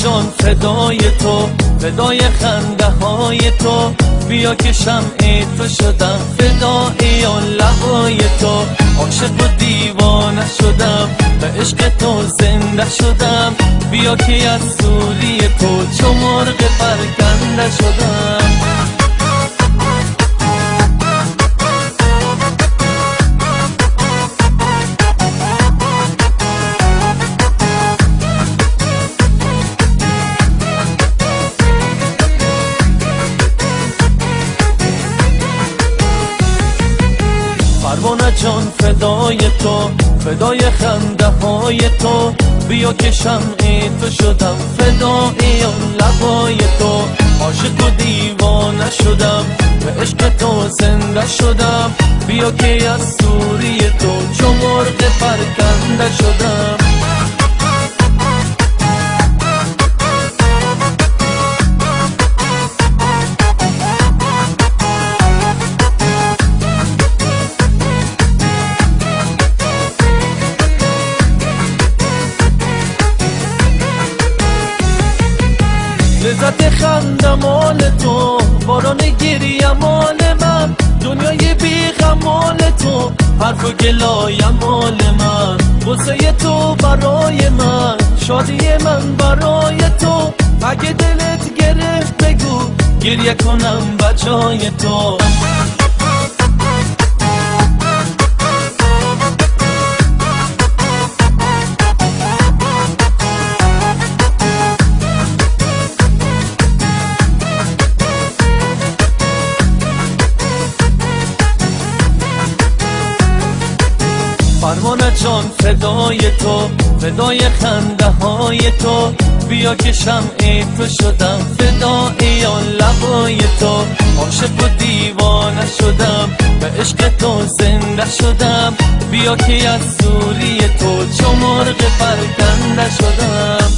جان فدای تو، فدای خنده های تو، بیا که شمع تو شدم، فدای آن لبای تو، عاشق و دیوانه شدم، به عشق تو زنده شدم، بیا که از سوری تو چو مرغ پرکنده شدم. پروانه جان فدای تو، فدای خنده های تو، بیا که شمع تو شدم، فدای آن لبای تو، عاشق و دیوانه شدم، به عشق تو زنده شدم، بیا که از سوری تو چو مرغ پرکنده شدم. لذت خنده مال تو، باران گریه مال من، دنیای بی غم مال تو، حرف و گلای مال من، غصه تو برای من، شادی من برای تو، اگه دلت گرفت بگو گریه کنم بجای تو. پروانه جان فدای تو، فدای خنده های تو، بیا که شمع تو شدم، فدای آن لبای تو، عاشق و دیوانه شدم، به عشق تو زنده شدم، بیا که از سوری تو چو مرغ پرکنده شدم.